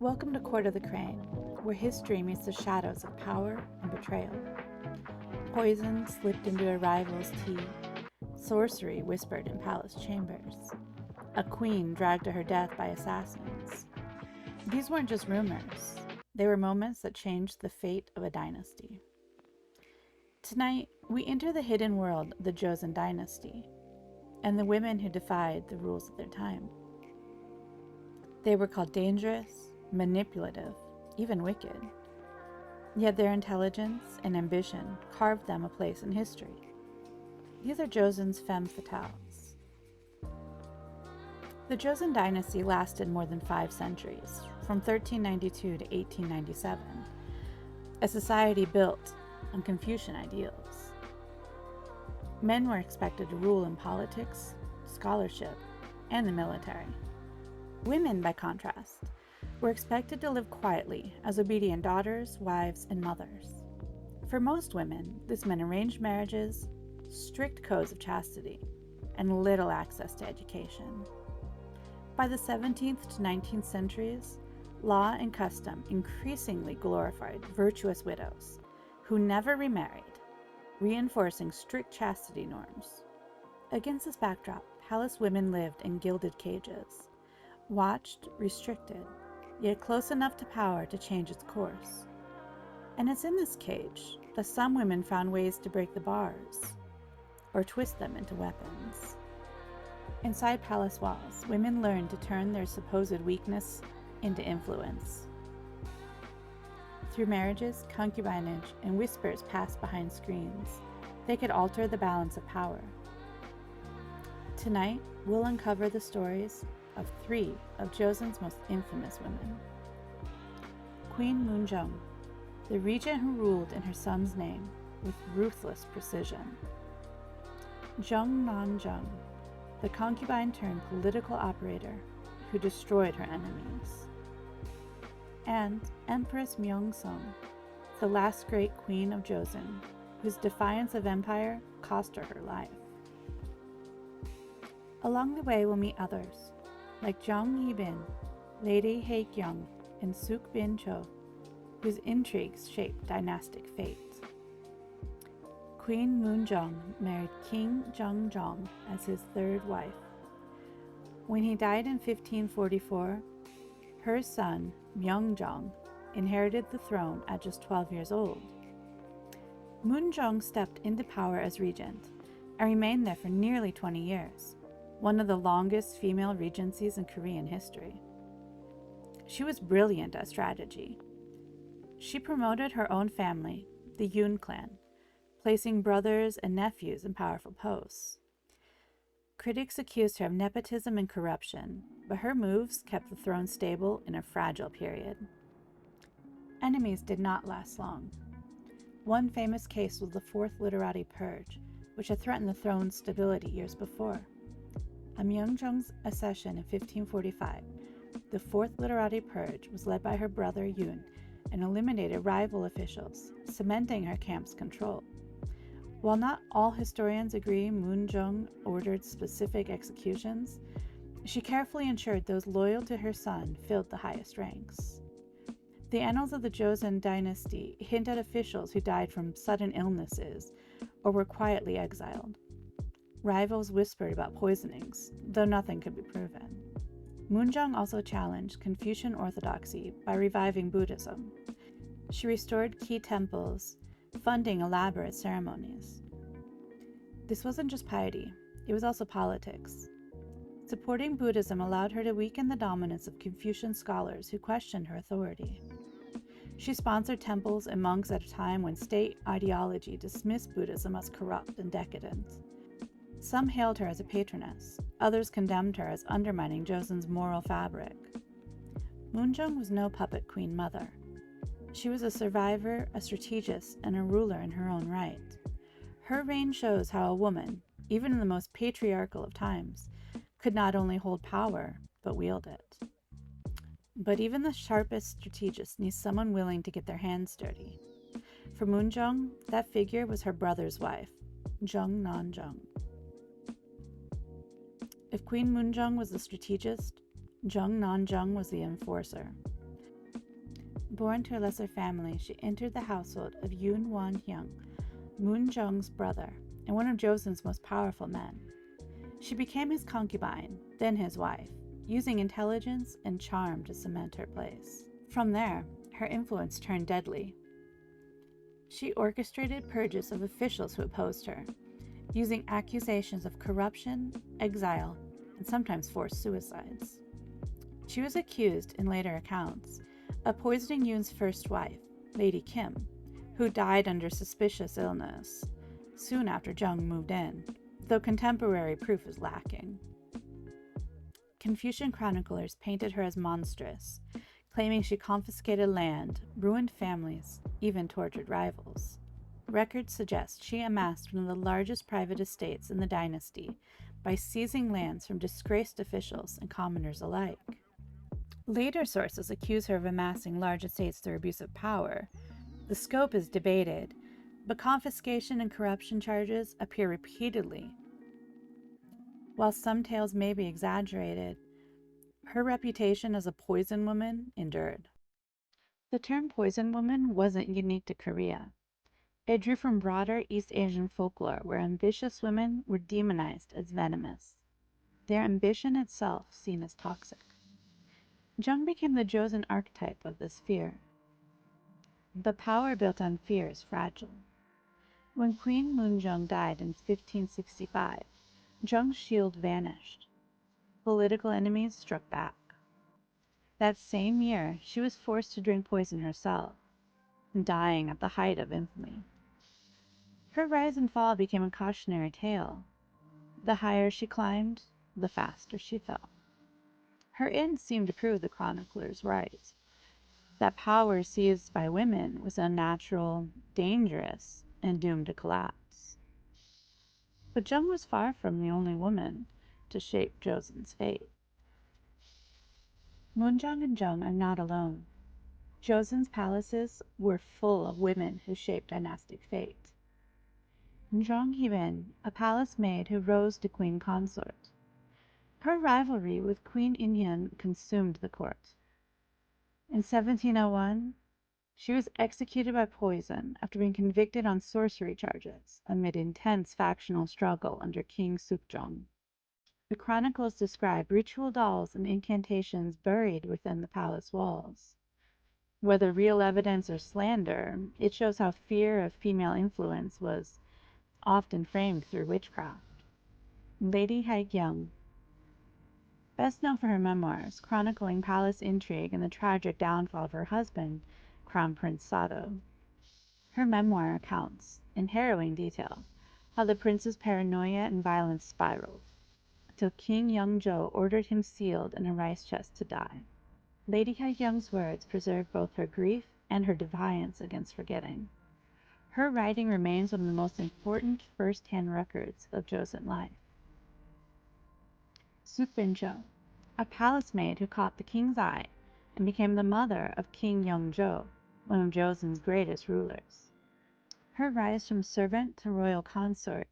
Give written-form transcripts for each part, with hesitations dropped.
Welcome to Court of the Crane, where history meets the shadows of power and betrayal. Poison slipped into a rival's tea, sorcery whispered in palace chambers, a queen dragged to her death by assassins. These weren't just rumors, they were moments that changed the fate of a dynasty. Tonight, we enter the hidden world of the Joseon dynasty and the women who defied the rules of their time. They were called dangerous, manipulative, even wicked. Yet their intelligence and ambition carved them a place in history. These are Joseon's femme fatales. The Joseon dynasty lasted more than 5 centuries, from 1392 to 1897, a society built on Confucian ideals. Men were expected to rule in politics, scholarship, and the military. Women, by contrast, were expected to live quietly as obedient daughters, wives, and mothers. For most women, this meant arranged marriages, strict codes of chastity, and little access to education. By the 17th to 19th centuries, law and custom increasingly glorified virtuous widows who never remarried, reinforcing strict chastity norms. Against this backdrop, palace women lived in gilded cages, watched, restricted, yet close enough to power to change its course. And it's in this cage that some women found ways to break the bars, or twist them into weapons. Inside palace walls, women learned to turn their supposed weakness into influence. Through marriages, concubinage, and whispers passed behind screens, they could alter the balance of power. Tonight, we'll uncover the stories of 3 of Joseon's most infamous women. Queen Munjeong, the regent who ruled in her son's name with ruthless precision. Jeong Nan-jeong, the concubine turned political operator who destroyed her enemies. And Empress Myeongseong, the last great queen of Joseon, whose defiance of empire cost her her life. Along the way, we'll meet others, like Jang Hui-bin, Lady Hae-kyung, and Suk-bin Cho, whose intrigues shaped dynastic fate. Queen Munjeong married King Jeong Nan-jeong as his 3rd wife. When he died in 1544, her son, Myeongjong, inherited the throne at just 12 years old. Munjeong stepped into power as regent and remained there for nearly 20 years, one of the longest female regencies in Korean history. She was brilliant at strategy. She promoted her own family, the Yoon clan, placing brothers and nephews in powerful posts. Critics accused her of nepotism and corruption, but her moves kept the throne stable in a fragile period. Enemies did not last long. One famous case was the 4th Literati Purge, which had threatened the throne's stability years before. On Myeongjeong's accession in 1545, the 4th Literati Purge was led by her brother Yoon and eliminated rival officials, cementing her camp's control. While not all historians agree Munjeong ordered specific executions, she carefully ensured those loyal to her son filled the highest ranks. The annals of the Joseon dynasty hint at officials who died from sudden illnesses or were quietly exiled. Rivals whispered about poisonings, though nothing could be proven. Munjeong also challenged Confucian orthodoxy by reviving Buddhism. She restored key temples, funding elaborate ceremonies. This wasn't just piety, it was also politics. Supporting Buddhism allowed her to weaken the dominance of Confucian scholars who questioned her authority. She sponsored temples and monks at a time when state ideology dismissed Buddhism as corrupt and decadent. Some hailed her as a patroness, others condemned her as undermining Joseon's moral fabric. Munjeong was no puppet queen mother. She was a survivor, a strategist, and a ruler in her own right. Her reign shows how a woman, even in the most patriarchal of times, could not only hold power, but wield it. But even the sharpest strategist needs someone willing to get their hands dirty. For Munjeong, that figure was her brother's wife, Jeong Nan-jeong. If Queen Munjeong was the strategist, Jeong Nan-jeong was the enforcer. Born to a lesser family, she entered the household of Yoon Won-hyung, Munjeong's brother, and one of Joseon's most powerful men. She became his concubine, then his wife, using intelligence and charm to cement her place. From there, her influence turned deadly. She orchestrated purges of officials who opposed her, using accusations of corruption, exile, and sometimes forced suicides. She was accused, in later accounts, of poisoning Yoon's first wife, Lady Kim, who died under suspicious illness soon after Jeong moved in, though contemporary proof is lacking. Confucian chroniclers painted her as monstrous, claiming she confiscated land, ruined families, even tortured rivals. Records suggest she amassed one of the largest private estates in the dynasty by seizing lands from disgraced officials and commoners alike. Later sources accuse her of amassing large estates through abuse of power. The scope is debated, but confiscation and corruption charges appear repeatedly. While some tales may be exaggerated, her reputation as a poison woman endured. The term poison woman wasn't unique to Korea. It drew from broader East Asian folklore where ambitious women were demonized as venomous, their ambition itself seen as toxic. Jeong became the Joseon archetype of this fear. But power built on fear is fragile. When Queen Munjeong died in 1565, Jeong's shield vanished. Political enemies struck back. That same year, she was forced to drink poison herself, dying at the height of infamy. Her rise and fall became a cautionary tale. The higher she climbed, the faster she fell. Her end seemed to prove the chroniclers right, that power seized by women was unnatural, dangerous, and doomed to collapse. But Jeong was far from the only woman to shape Joseon's fate. Munjeong and Jeong are not alone. Joseon's palaces were full of women who shaped dynastic fate. Jang Hui-bin, a palace maid who rose to queen consort. Her rivalry with Queen Inhyun consumed the court. In 1701, she was executed by poison after being convicted on sorcery charges amid intense factional struggle under King Sukjong. The chronicles describe ritual dolls and incantations buried within the palace walls. Whether real evidence or slander, it shows how fear of female influence was often framed through witchcraft. Lady Hae-kyung, best known for her memoirs chronicling palace intrigue and the tragic downfall of her husband, Crown Prince Sado. Her memoir recounts, in harrowing detail, how the prince's paranoia and violence spiraled, until King Young-jo ordered him sealed in a rice chest to die. Lady Hae-kyung's words preserve both her grief and her defiance against forgetting. Her writing remains one of the most important first-hand records of Joseon life. Sukbin-cho, a palace maid who caught the king's eye and became the mother of King Yeong-jo, one of Joseon's greatest rulers. Her rise from servant to royal consort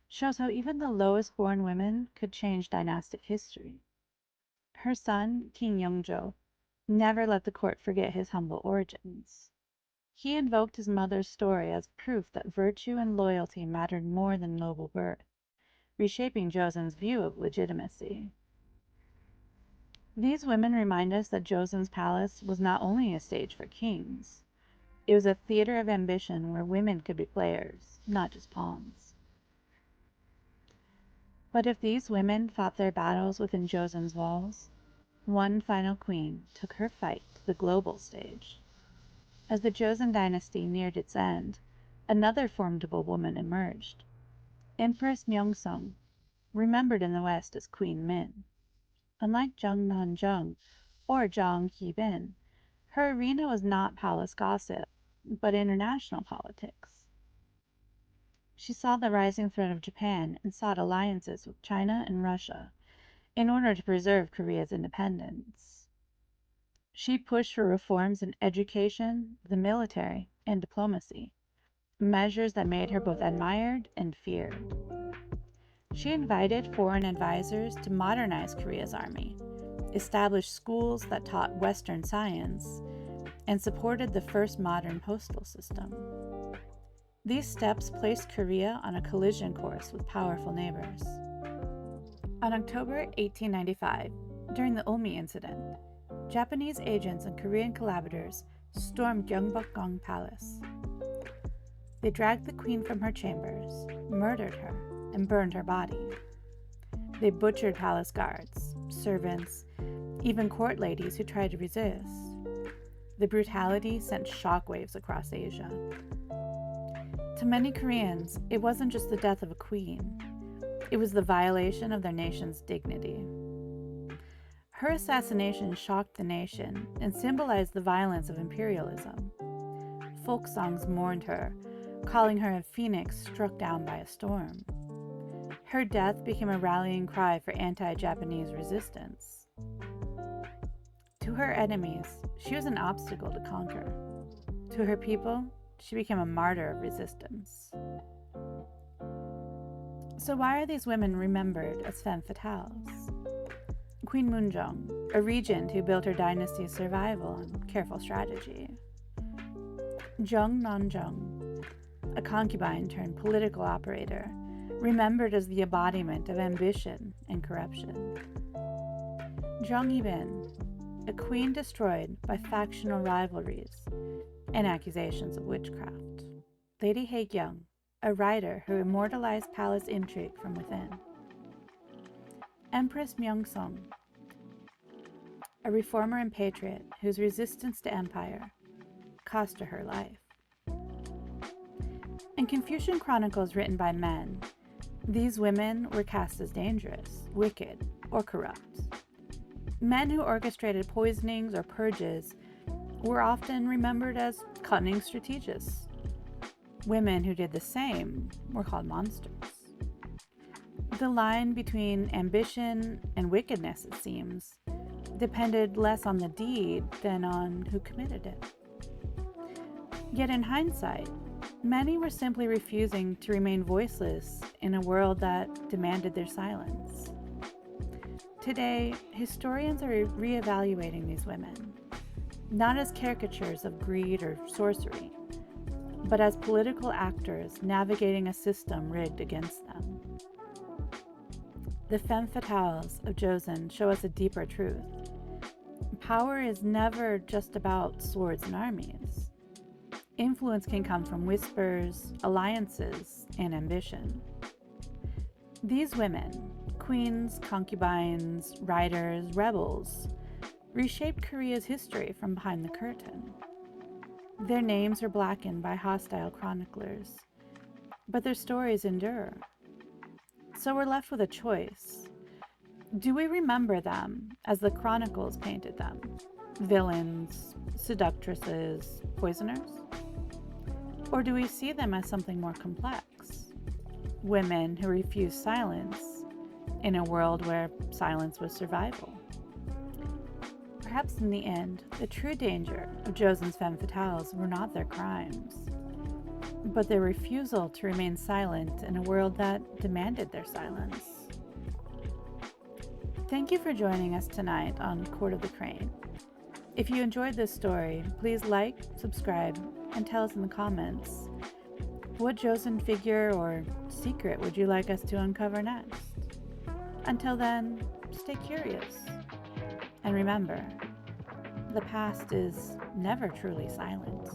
shows how even the lowest-born women could change dynastic history. Her son, King Yeong-jo, never let the court forget his humble origins. He invoked his mother's story as proof that virtue and loyalty mattered more than noble birth, reshaping Joseon's view of legitimacy. These women remind us that Joseon's palace was not only a stage for kings, it was a theater of ambition where women could be players, not just pawns. But if these women fought their battles within Joseon's walls, one final queen took her fight to the global stage. As the Joseon dynasty neared its end, another formidable woman emerged. Empress Myeongseong, remembered in the West as Queen Min. Unlike Jeong Nan-jeong or Jang Hui-bin, her arena was not palace gossip, but international politics. She saw the rising threat of Japan and sought alliances with China and Russia in order to preserve Korea's independence. She pushed for reforms in education, the military, and diplomacy, measures that made her both admired and feared. She invited foreign advisors to modernize Korea's army, establish schools that taught Western science, and supported the first modern postal system. These steps placed Korea on a collision course with powerful neighbors. On October 1895, during the Omi incident, Japanese agents and Korean collaborators stormed Gyeongbokgung Palace. They dragged the queen from her chambers, murdered her, and burned her body. They butchered palace guards, servants, even court ladies who tried to resist. The brutality sent shockwaves across Asia. To many Koreans, it wasn't just the death of a queen. It was the violation of their nation's dignity. Her assassination shocked the nation and symbolized the violence of imperialism. Folk songs mourned her, calling her a phoenix struck down by a storm. Her death became a rallying cry for anti-Japanese resistance. To her enemies, she was an obstacle to conquer. To her people, she became a martyr of resistance. So why are these women remembered as femme fatales? Queen Munjeong, a regent who built her dynasty's survival on careful strategy. Jeong Nan-jeong, a concubine turned political operator, remembered as the embodiment of ambition and corruption. Jang Hui-bin, a queen destroyed by factional rivalries and accusations of witchcraft. Lady Hae-kyung, a writer who immortalized palace intrigue from within. Empress Myeongseong, a reformer and patriot whose resistance to empire cost her her life. In Confucian chronicles written by men, these women were cast as dangerous, wicked, or corrupt. Men who orchestrated poisonings or purges were often remembered as cunning strategists. Women who did the same were called monsters. The line between ambition and wickedness, it seems, depended less on the deed than on who committed it. Yet in hindsight, many were simply refusing to remain voiceless in a world that demanded their silence. Today, historians are reevaluating these women, not as caricatures of greed or sorcery, but as political actors navigating a system rigged against them. The femme fatales of Joseon show us a deeper truth. Power is never just about swords and armies. Influence can come from whispers, alliances, and ambition. These women, queens, concubines, riders, rebels, reshaped Korea's history from behind the curtain. Their names are blackened by hostile chroniclers, but their stories endure. So we're left with a choice. Do we remember them as the chronicles painted them? Villains, seductresses, poisoners? Or do we see them as something more complex? Women who refuse silence in a world where silence was survival. Perhaps in the end, the true danger of Joseon's femme fatales were not their crimes, but their refusal to remain silent in a world that demanded their silence. Thank you for joining us tonight on Court of the Crane. If you enjoyed this story, please like, subscribe, and tell us in the comments. What Joseon figure or secret would you like us to uncover next? Until then, stay curious. And remember, the past is never truly silent.